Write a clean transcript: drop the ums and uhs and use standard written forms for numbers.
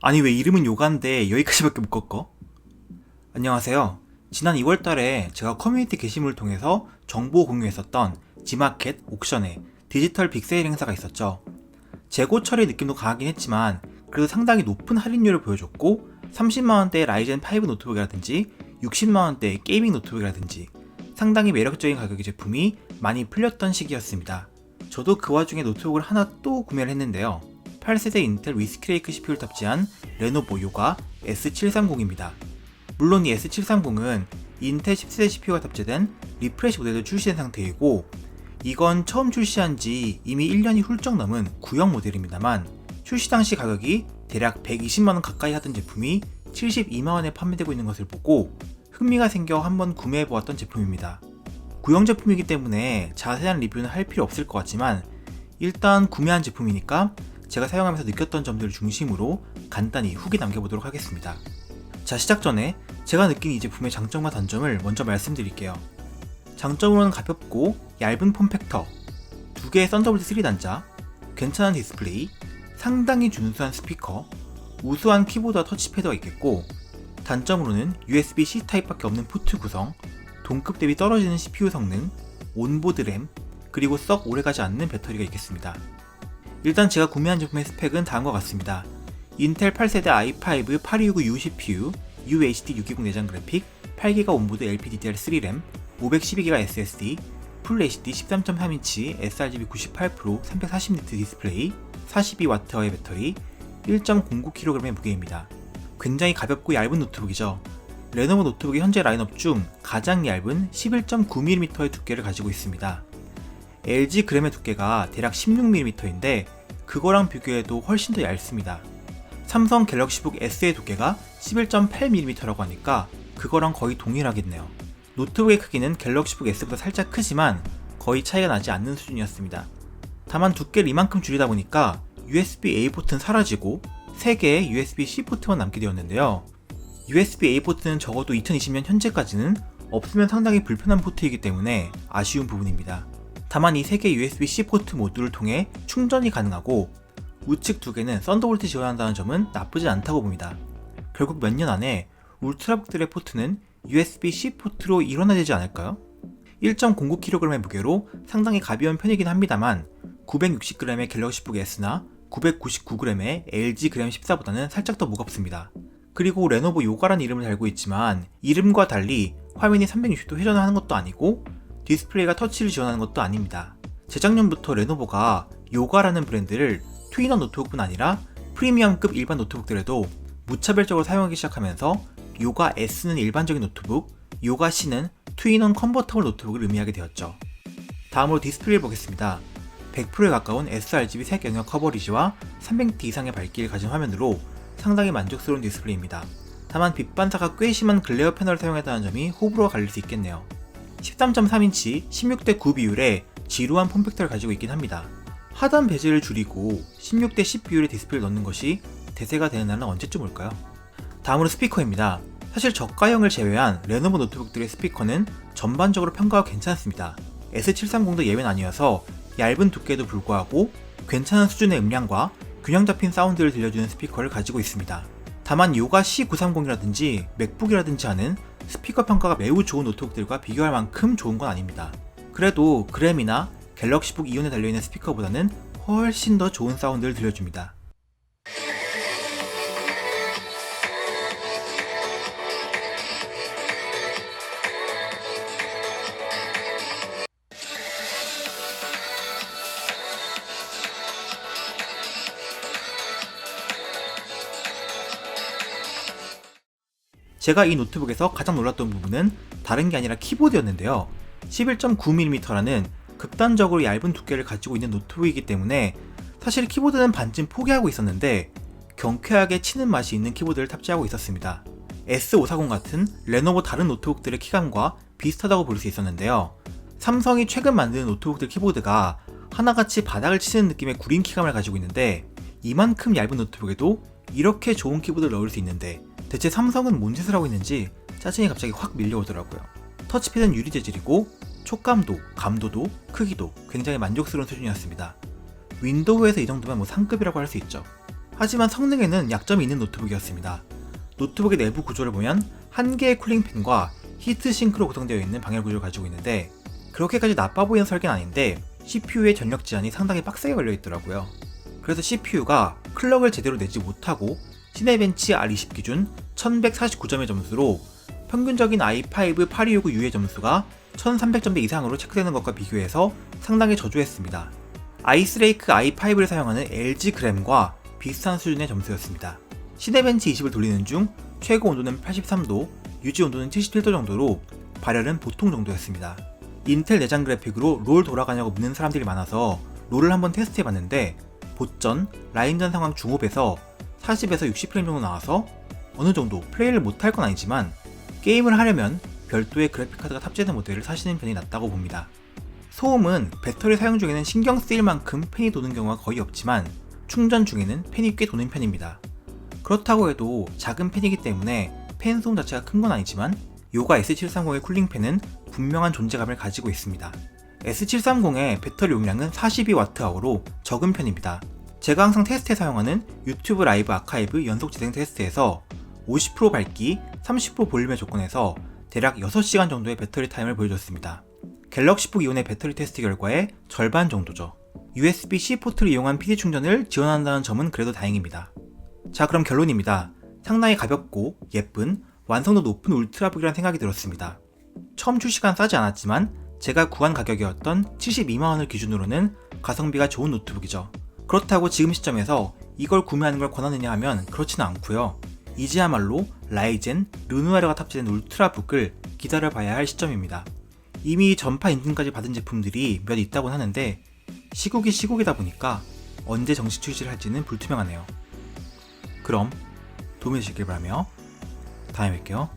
아니 왜 이름은 요가인데 여기까지밖에 못 꺾어? 안녕하세요. 지난 2월달에 제가 커뮤니티 게시물을 통해서 정보 공유했었던 지마켓 옥션의 디지털 빅세일 행사가 있었죠. 재고 처리 느낌도 강하긴 했지만 그래도 상당히 높은 할인율을 보여줬고 30만원대의 라이젠 5 노트북이라든지 60만원대의 게이밍 노트북이라든지 상당히 매력적인 가격의 제품이 많이 풀렸던 시기였습니다. 저도 그 와중에 노트북을 하나 또 구매를 했는데요. 8세대 인텔 위스키레이크 CPU를 탑재한 레노버 요가 S730입니다. 물론 이 S730은 인텔 10세대 CPU가 탑재된 리프레시 모델도 출시된 상태이고 이건 처음 출시한 지 이미 1년이 훌쩍 넘은 구형 모델입니다만 출시 당시 가격이 대략 120만원 가까이 하던 제품이 72만원에 판매되고 있는 것을 보고 흥미가 생겨 한번 구매해보았던 제품입니다. 구형 제품이기 때문에 자세한 리뷰는 할 필요 없을 것 같지만 일단 구매한 제품이니까 제가 사용하면서 느꼈던 점들을 중심으로 간단히 후기 남겨보도록 하겠습니다. 자, 시작 전에 제가 느낀 이 제품의 장점과 단점을 먼저 말씀드릴게요. 장점으로는 가볍고 얇은 폼팩터, 2개의 썬더볼트 3 단자, 괜찮은 디스플레이, 상당히 준수한 스피커, 우수한 키보드와 터치패드가 있겠고 단점으로는 USB-C 타입밖에 없는 포트 구성, 동급 대비 떨어지는 CPU 성능, 온보드 램, 그리고 썩 오래가지 않는 배터리가 있겠습니다. 일단 제가 구매한 제품의 스펙은 다음과 같습니다. 인텔 8세대 i5 8269U CPU, UHD 620 내장 그래픽, 8GB 온보드 LPDDR3 램, 512GB SSD, 풀 HD 13.3인치 sRGB 98% 340니트 디스플레이, 42W의 배터리, 1.09kg의 무게입니다. 굉장히 가볍고 얇은 노트북이죠. 레노버 노트북이 현재 라인업 중 가장 얇은 11.9mm의 두께를 가지고 있습니다. LG 그램의 두께가 대략 16mm인데 그거랑 비교해도 훨씬 더 얇습니다. 삼성 갤럭시북 S의 두께가 11.8mm라고 하니까 그거랑 거의 동일하겠네요. 노트북의 크기는 갤럭시북 S보다 살짝 크지만 거의 차이가 나지 않는 수준이었습니다. 다만 두께를 이만큼 줄이다 보니까 USB-A 포트는 사라지고 3개의 USB-C 포트만 남게 되었는데요. USB-A 포트는 적어도 2020년 현재까지는 없으면 상당히 불편한 포트이기 때문에 아쉬운 부분입니다. 다만 이 3개의 USB-C 포트 모듈을 통해 충전이 가능하고 우측 2개는 썬더볼트 지원한다는 점은 나쁘지 않다고 봅니다. 결국 몇 년 안에 울트라북들의 포트는 USB-C 포트로 일원화되지 않을까요? 1.09kg의 무게로 상당히 가벼운 편이긴 합니다만 960g의 갤럭시북 S나 999g의 LG 그램 14보다는 살짝 더 무겁습니다. 그리고 레노버 요가라는 이름을 달고 있지만 이름과 달리 화면이 360도 회전을 하는 것도 아니고 디스플레이가 터치를 지원하는 것도 아닙니다. 재작년부터 레노버가 요가라는 브랜드를 트위너 노트북뿐 아니라 프리미엄급 일반 노트북들에도 무차별적으로 사용하기 시작하면서 요가 S는 일반적인 노트북, 요가 C는 트윈원 컨버터블 노트북을 의미하게 되었죠. 다음으로 디스플레이를 보겠습니다. 100%에 가까운 sRGB 색 영역 커버리지와 300니 이상의 밝기를 가진 화면으로 상당히 만족스러운 디스플레이입니다. 다만 빛 반사가 꽤 심한 글레어 패널을 사용했다는 점이 호불호가 갈릴 수 있겠네요. 13.3인치 16:9 비율의 지루한 폼팩터를 가지고 있긴 합니다. 하단 베젤을 줄이고 16:10 비율의 디스플레이를 넣는 것이 대세가 되는 날은 언제쯤 올까요? 다음으로 스피커입니다. 사실 저가형을 제외한 레노버 노트북들의 스피커는 전반적으로 평가가 괜찮습니다. S730도 예외는 아니어서 얇은 두께에도 불구하고 괜찮은 수준의 음량과 균형 잡힌 사운드를 들려주는 스피커를 가지고 있습니다. 다만 요가 C930이라든지 맥북이라든지 하는 스피커 평가가 매우 좋은 노트북들과 비교할 만큼 좋은 건 아닙니다. 그래도 그램이나 갤럭시북 이온에 달려있는 스피커보다는 훨씬 더 좋은 사운드를 들려줍니다. 제가 이 노트북에서 가장 놀랐던 부분은 다른 게 아니라 키보드였는데요. 11.9mm라는 극단적으로 얇은 두께를 가지고 있는 노트북이기 때문에 사실 키보드는 반쯤 포기하고 있었는데 경쾌하게 치는 맛이 있는 키보드를 탑재하고 있었습니다. S540 같은 레노버 다른 노트북들의 키감과 비슷하다고 볼 수 있었는데요. 삼성이 최근 만드는 노트북들 키보드가 하나같이 바닥을 치는 느낌의 구린 키감을 가지고 있는데 이만큼 얇은 노트북에도 이렇게 좋은 키보드를 넣을 수 있는데 대체 삼성은 뭔 짓을 하고 있는지 짜증이 갑자기 확 밀려오더라고요. 터치패드는 유리 재질이고 촉감도, 감도도, 크기도 굉장히 만족스러운 수준이었습니다. 윈도우에서 이 정도면 상급이라고 할 수 있죠. 하지만 성능에는 약점이 있는 노트북이었습니다. 노트북의 내부 구조를 보면 한 개의 쿨링팬과 히트싱크로 구성되어 있는 방열 구조를 가지고 있는데 그렇게까지 나빠 보이는 설계는 아닌데 CPU의 전력 제한이 상당히 빡세게 걸려 있더라고요. 그래서 CPU가 클럭을 제대로 내지 못하고 시네벤치 R20 기준 1149점의 점수로 평균적인 i5 8259U의 점수가 1300점대 이상으로 체크되는 것과 비교해서 상당히 저조했습니다. 아이스레이크 i5를 사용하는 LG 그램과 비슷한 수준의 점수였습니다. 시네벤치 20을 돌리는 중 최고 온도는 83도, 유지 온도는 77도 정도로 발열은 보통 정도였습니다. 인텔 내장 그래픽으로 롤 돌아가냐고 묻는 사람들이 많아서 롤을 한번 테스트해봤는데 보전, 라인전 상황 중업에서 40에서 60프레임 정도 나와서 어느 정도 플레이를 못할 건 아니지만 게임을 하려면 별도의 그래픽카드가 탑재된 모델을 사시는 편이 낫다고 봅니다. 소음은 배터리 사용 중에는 신경 쓰일 만큼 팬이 도는 경우가 거의 없지만 충전 중에는 팬이 꽤 도는 편입니다. 그렇다고 해도 작은 팬이기 때문에 팬 소음 자체가 큰 건 아니지만 요가 S730의 쿨링팬은 분명한 존재감을 가지고 있습니다. S730의 배터리 용량은 42Wh로 적은 편입니다. 제가 항상 테스트에 사용하는 유튜브 라이브 아카이브 연속 재생 테스트에서 50% 밝기, 30% 볼륨의 조건에서 대략 6시간 정도의 배터리 타임을 보여줬습니다. 갤럭시북 이온의 배터리 테스트 결과의 절반 정도죠. USB-C 포트를 이용한 PD 충전을 지원한다는 점은 그래도 다행입니다. 자, 그럼 결론입니다. 상당히 가볍고 예쁜 완성도 높은 울트라북이라는 생각이 들었습니다. 처음 출시간 싸지 않았지만 제가 구한 가격이었던 72만원을 기준으로는 가성비가 좋은 노트북이죠. 그렇다고 지금 시점에서 이걸 구매하는 걸 권하느냐 하면 그렇지는 않고요. 이제야말로 라이젠, 르누아르가 탑재된 울트라북을 기다려봐야 할 시점입니다. 이미 전파 인증까지 받은 제품들이 몇 있다곤 하는데 시국이 시국이다 보니까 언제 정식 출시를 할지는 불투명하네요. 그럼 도움이 되시길 바라며 다음에 뵐게요.